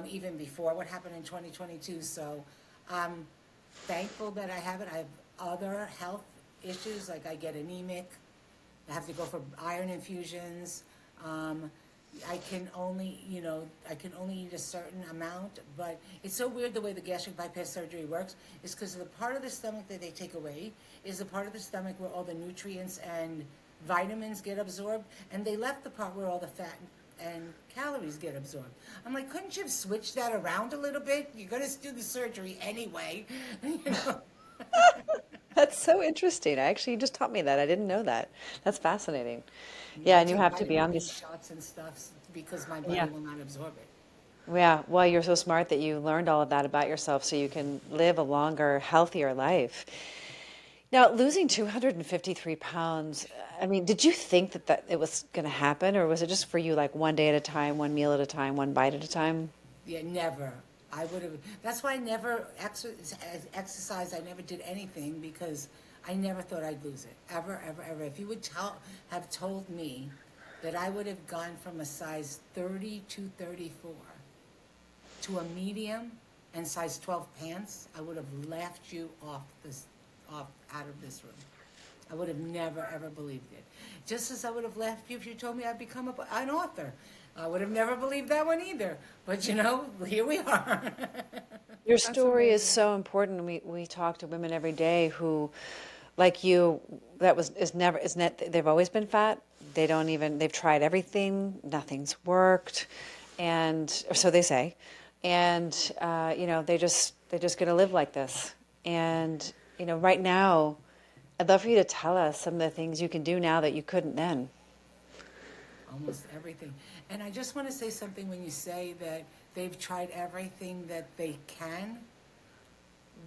even before what happened in 2022. So I'm thankful that I have it. I have other health issues, like I get anemic. I have to go for iron infusions. Um, I can only eat a certain amount, but it's so weird the way the gastric bypass surgery works is because the part of the stomach that they take away is the part of the stomach where all the nutrients and vitamins get absorbed, and they left the part where all the fat and calories get absorbed. I'm like, couldn't you have switched that around a little bit? You're going to do the surgery anyway. you know? That's so interesting. You just taught me that. I didn't know that. That's fascinating. Yeah, Yeah, I and you take have to be vitamin on B these. shots and stuff because my body Yeah. will not absorb it. Yeah. Well, you're so smart that you learned all of that about yourself so you can live a longer, healthier life. Now, losing 253 pounds, I mean, did you think that it was going to happen, or was it just for you like one day at a time, one meal at a time, one bite at a time? Yeah, never. I would have. That's why I never exercised. I never did anything because I never thought I'd lose it. Ever, ever, ever. If you would have told me that I would have gone from a size 30 to 34 to a medium and size 12 pants, I would have laughed you off out of this room. I would have never ever believed it. Just as I would have laughed you if you told me I'd become an author. I would have never believed that one either. But here we are. Your That's story is amazing. so important. We talk to women every day who, like you, that was is never is net. They've always been fat. They've tried everything. Nothing's worked, and or so they say, and they're just going to live like this. And right now, I'd love for you to tell us some of the things you can do now that you couldn't then. Almost everything. And I just want to say something when you say that they've tried everything that they can.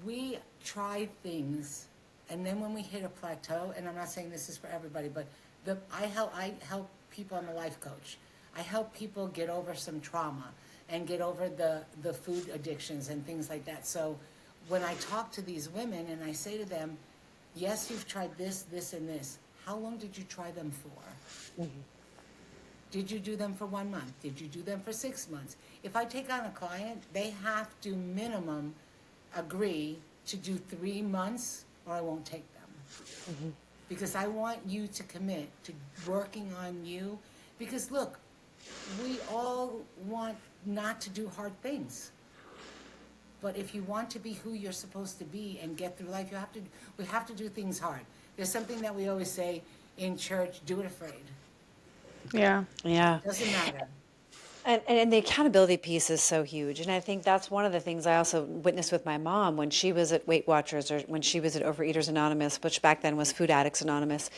We try things, and then when we hit a plateau, and I'm not saying this is for everybody, but I help people. I'm a life coach. I help people get over some trauma and get over the food addictions and things like that. So when I talk to these women and I say to them, yes, you've tried this, this, and this. How long did you try them for? Did you do them for 1 month? Did you do them for 6 months? If I take on a client, they have to minimum agree to do 3 months or I won't take them. Because I want you to commit to working on you. Because look, we all want not to do hard things. But if you want to be who you're supposed to be and get through life, we have to do things hard. There's something that we always say in church, do it afraid. Yeah. Yeah. Doesn't matter. And the accountability piece is so huge. And I think that's one of the things I also witnessed with my mom when she was at Weight Watchers or when she was at Overeaters Anonymous, which back then was Food Addicts Anonymous.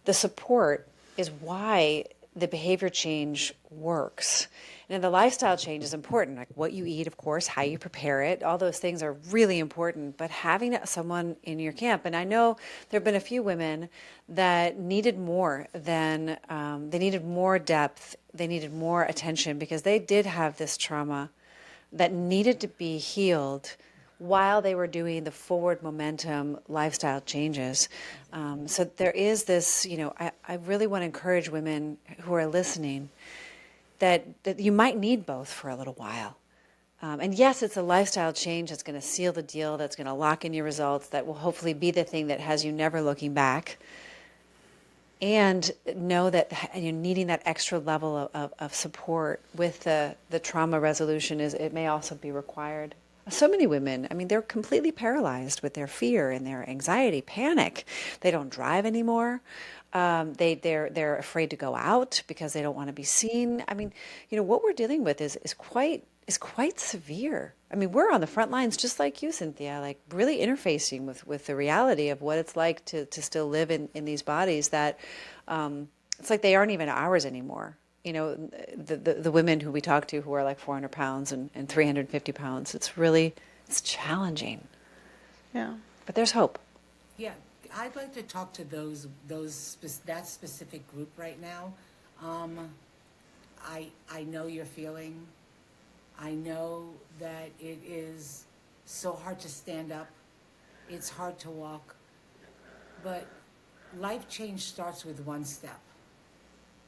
The support is why the behavior change works. And the lifestyle change is important, like what you eat, of course, how you prepare it. All those things are really important. But having someone in your camp, and I know there have been a few women that needed more than, they needed more depth, they needed more attention because they did have this trauma that needed to be healed while they were doing the forward momentum lifestyle changes. So there is this, I really want to encourage women who are listening that you might need both for a little while. And yes, it's a lifestyle change that's going to seal the deal, that's going to lock in your results, that will hopefully be the thing that has you never looking back. And know that you're needing that extra level of support with the trauma resolution it may also be required. So many women, I mean, they're completely paralyzed with their fear and their anxiety, panic. They don't drive anymore. They're afraid to go out because they don't want to be seen. I mean, what we're dealing with is quite severe. I mean, we're on the front lines just like you, Cynthia, like really interfacing with the reality of what it's like to still live in these bodies that it's like they aren't even ours anymore. The women who we talk to who are like 400 pounds and 350 pounds, it's challenging, Yeah. but there's hope. Yeah, I'd like to talk to that specific group right now. Um, I know you're feeling. I know that it is so hard to stand up. It's hard to walk. But life change starts with one step.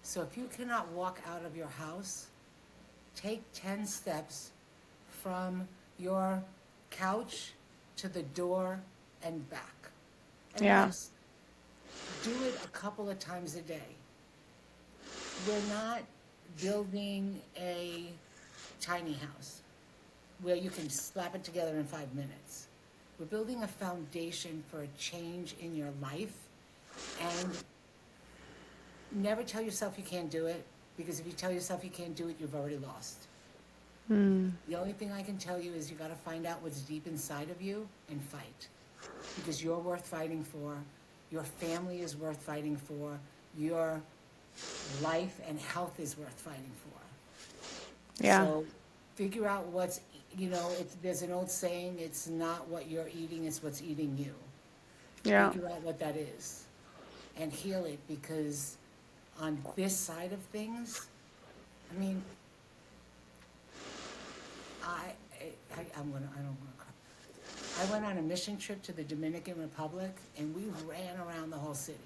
So if you cannot walk out of your house, take 10 steps from your couch to the door and back. And Yeah. just do it a couple of times a day. We're not building a tiny house where you can slap it together in 5 minutes. We're building a foundation for a change in your life. And never tell yourself you can't do it, because if you tell yourself you can't do it, you've already lost. The only thing I can tell you is you got to find out what's deep inside of you and fight. Because you're worth fighting for. Your family is worth fighting for. Your life and health is worth fighting for. Yeah. So figure out there's an old saying, it's not what you're eating, it's what's eating you. Yeah. figure out what that is and heal it, because on this side of things, I mean, I, I don't want to cry. I went on a mission trip to the Dominican Republic, and we ran around the whole city.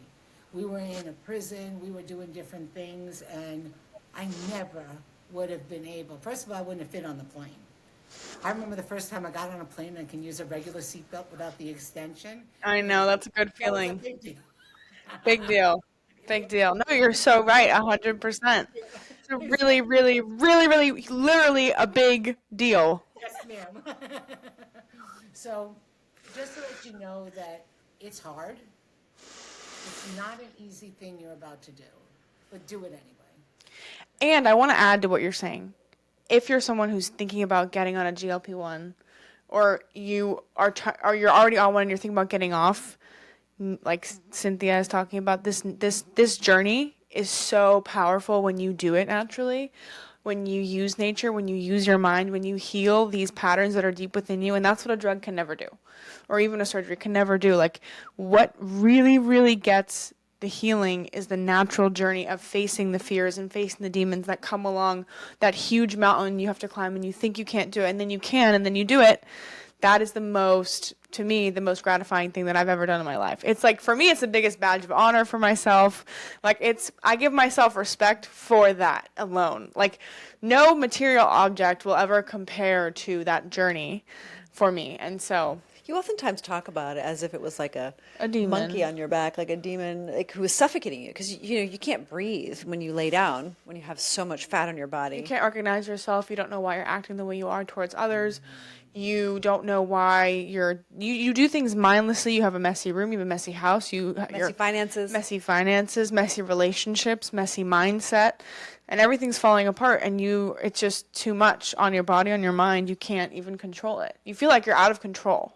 We were in a prison, we were doing different things, and I never would have been able, first of all, I wouldn't have fit on the plane. I remember the first time I got on a plane and can use a regular seatbelt without the extension. I It was, know, that's a good that was a feeling. big deal. Big deal. Big deal. No, you're so right, 100%. It's a really, really, really, really, literally a big deal. Yes, ma'am. So, just to let you know that it's hard. It's not an easy thing you're about to do, but do it anyway. And I want to add to what you're saying. If you're someone who's thinking about getting on a GLP-1, or or you're already on one and you're thinking about getting off, like Cynthia is talking about, this journey is so powerful when you do it naturally, when you use nature, when you use your mind, when you heal these patterns that are deep within you, and that's what a drug can never do, or even a surgery can never do. Like, what really, really gets the healing is the natural journey of facing the fears and facing the demons that come along that huge mountain you have to climb and you think you can't do it, and then you can, and then you do it. That is to me, the most gratifying thing that I've ever done in my life. It's like, for me, it's the biggest badge of honor for myself. Like, I give myself respect for that alone. Like, no material object will ever compare to that journey for me. And so, You oftentimes talk about it as if it was like a a monkey demon. on your back, like a demon, like who was suffocating you, because you can't breathe when you lay down when you have so much fat on your You body. can't recognize yourself. You don't know why you're acting the way you are towards others. You don't know why you do things mindlessly. You have a messy room. You have a messy house. Messy finances. Messy finances, messy relationships, messy mindset, and everything's falling apart. And it's just too much on your body, on your mind. You can't even control it. You feel like you're out of control.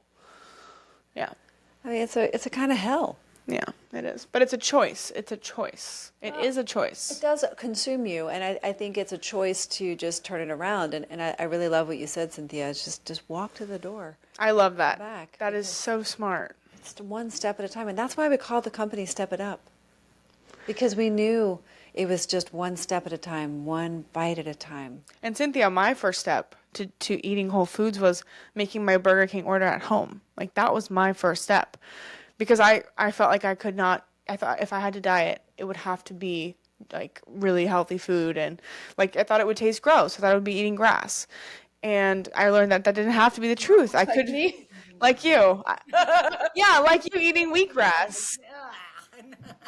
Yeah. I mean, it's a kind of hell. Yeah, it is. But it's a choice. It's a choice. It is a It choice. does consume you, and I think it's a choice to just turn it around. And I really love what you said, Cynthia. It's just walk to the door, I love that. back. That is so smart. It's one step at a time, and that's why we called the company Step It Up, because we knew it was just one step at a time, one bite at a time. And Cynthia, my first step to eating whole foods was making my Burger King order at home. Like, that was my first step. Because I felt like I could not, I thought if I had to diet, it would have to be like really healthy food. And like, I thought it would taste gross. I thought I would be eating grass. And I learned that that didn't have to be the truth. I could, Me? like you. Yeah, like you eating wheatgrass. Ah,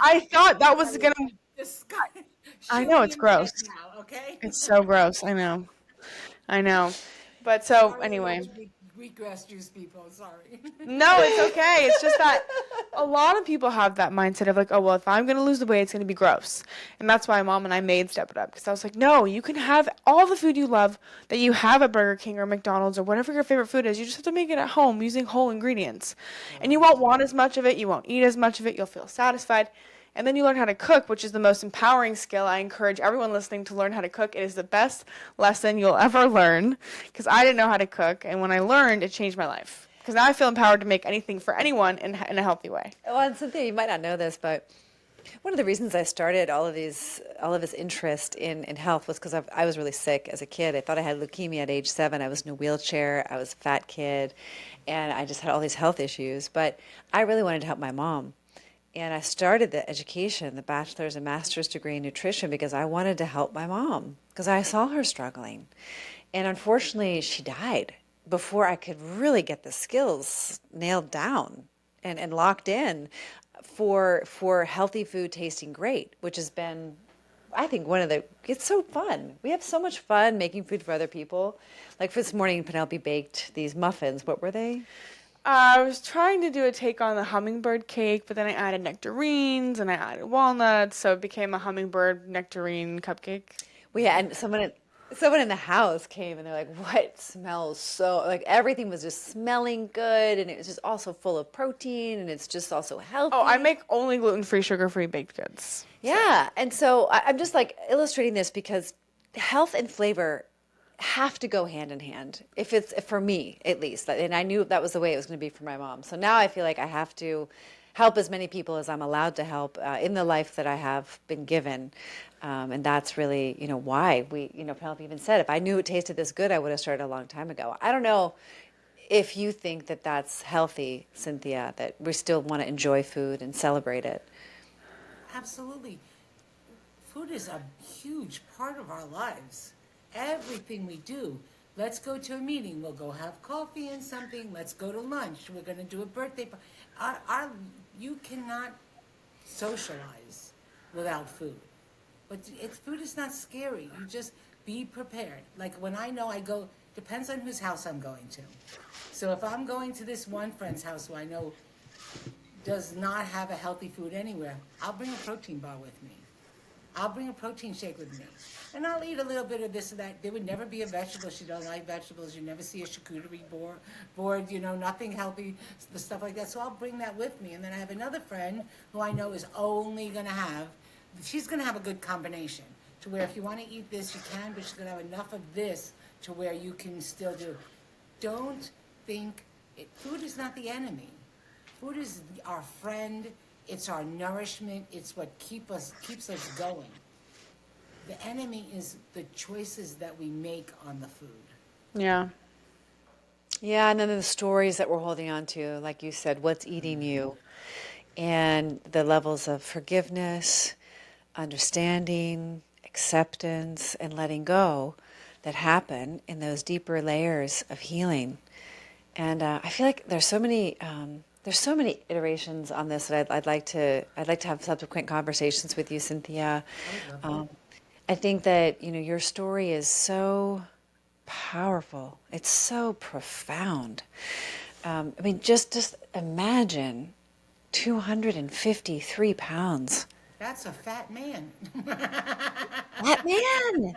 I thought that was gonna, disgusting. I Shoot know me it's in the neck gross. now, okay? It's so gross. I know. I know. But so Sorry, anyway. wheatgrass juice people. Sorry. No, it's okay. It's just that a lot of people have that mindset of like, oh, well, if I'm going to lose the weight, it's going to be gross. And that's why Mom and I made Step It Up. Because I was like, no, you can have all the food you love that you have at Burger King or McDonald's or whatever your favorite food is. You just have to make it at home using whole ingredients. And you won't want as much of it. You won't eat as much of it. You'll feel satisfied. And then you learn how to cook, which is the most empowering skill. I encourage everyone listening to learn how to cook. It is the best lesson you'll ever learn, because I didn't know how to cook. And when I learned, it changed my life. Because now I feel empowered to make anything for anyone in a healthy way. Well, and Cynthia, you might not know this, but one of the reasons I started all of this interest in health was because I was really sick as a kid. I thought I had leukemia at age 7. I was in a wheelchair. I was a fat kid, and I just had all these health issues. But I really wanted to help my mom. And I started the education, the bachelor's and master's degree in nutrition, because I wanted to help my mom, because I saw her struggling. And unfortunately, she died before I could really get the skills nailed down and locked in for healthy food tasting great, which has been, I think, it's so fun. We have so much fun making food for other people. Like, for this morning, Penelope baked these muffins. What were they? I was trying to do a take on the hummingbird cake, but then I added nectarines and I added walnuts, so it became a hummingbird nectarine cupcake. We had someone in the house came and they're like, "What smells so like everything was just smelling good, and it was just also full of protein, and it's just also healthy." Oh, I make only gluten-free, sugar-free baked goods. Yeah, and so I'm just like illustrating this because health and flavor have to go hand in hand. If it's for me, at least, and I knew that was the way it was going to be for my mom. So now I feel like I have to help as many people as I'm allowed to help in the life that I have been given. And that's really, why Penelope even said, if I knew it tasted this good, I would have started a long time ago. I don't know if you think that that's healthy, Cynthia, that we still want to enjoy food and celebrate it. Absolutely. Food is a huge part of our lives. Everything we do. Let's go to a meeting. We'll go have coffee and something. Let's go to lunch. We're going to do a birthday party. You cannot socialize without food. But food is not scary. You just be prepared. Like when I know I go, depends on whose house I'm going to. So if I'm going to this one friend's house who I know does not have a healthy food anywhere, I'll bring a protein bar with me. I'll bring a protein shake with me. And I'll eat a little bit of this or that. There would never be a vegetable. She don't like vegetables. You never see a charcuterie board, nothing healthy, the stuff like that. So I'll bring that with me. And then I have another friend who I know is only going to have, she's going to have a good combination to where if you want to eat this, you can, but she's going to have enough of this to where you can still do. Don't think, food is not the enemy. Food is our friend. It's our nourishment. It's what keeps us going. The enemy is the choices that we make on the food. Yeah. Yeah, and then the stories that we're holding on to, like you said, what's eating you, and the levels of forgiveness, understanding, acceptance, and letting go that happen in those deeper layers of healing. And I feel like there's so many iterations on this that I'd like to have subsequent conversations with you, Cynthia. I think that your story is so powerful. It's so profound. I mean, just imagine 253 pounds. That's a fat man. That man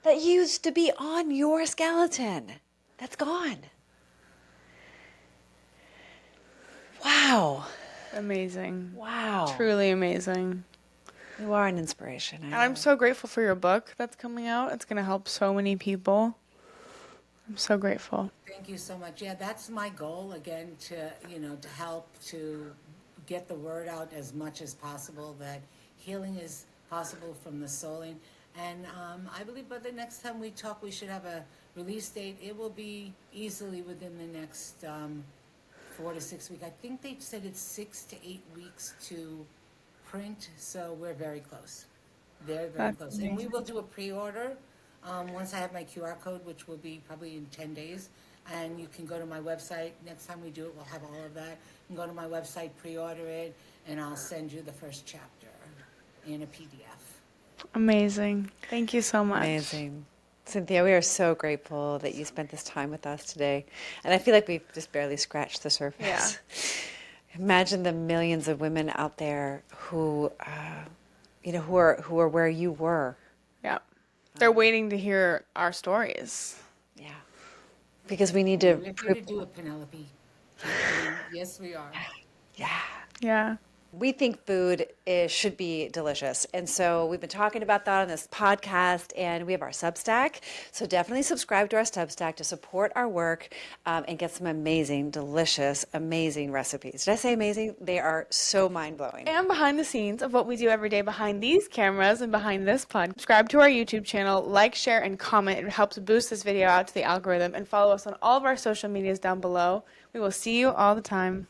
that used to be on your skeleton, that's gone. Wow. Amazing. Wow. Truly amazing. You are an inspiration. And I'm so grateful for your book that's coming out. It's going to help so many people. I'm so grateful. Thank you so much. Yeah, that's my goal again, to help to get the word out as much as possible that healing is possible from the soul. And I believe by the next time we talk, we should have a release date. It will be easily within the next 4 to 6 weeks. I think they said it's 6 to 8 weeks to print, so we're very close. Very That's close. And we amazing. will do a pre-order once I have my QR code, which will be probably in 10 days. And you can go to my website. Next time we do it, we'll have all of that. You can go to my website, pre-order it, and I'll send you the first chapter in a PDF. Amazing. Thank you so much. Amazing. Cynthia, we are so grateful that you spent this time with us today. And I feel like we've just barely scratched the surface. Yeah. Imagine the millions of women out there who are where you were. Yeah. They're waiting to hear our stories. Yeah. Because we need to We're here to do it, Penelope. Yes, we are. Yeah. Yeah. We think food should be delicious. And so we've been talking about that on this podcast, and we have our Substack. So definitely subscribe to our Substack to support our work and get some amazing, delicious, amazing recipes. Did I say amazing? They are so mind-blowing. And behind the scenes of what we do every day behind these cameras and behind this pod. Subscribe to our YouTube channel, like, share, and comment. It helps boost this video out to the algorithm. And follow us on all of our social medias down below. We will see you all the time.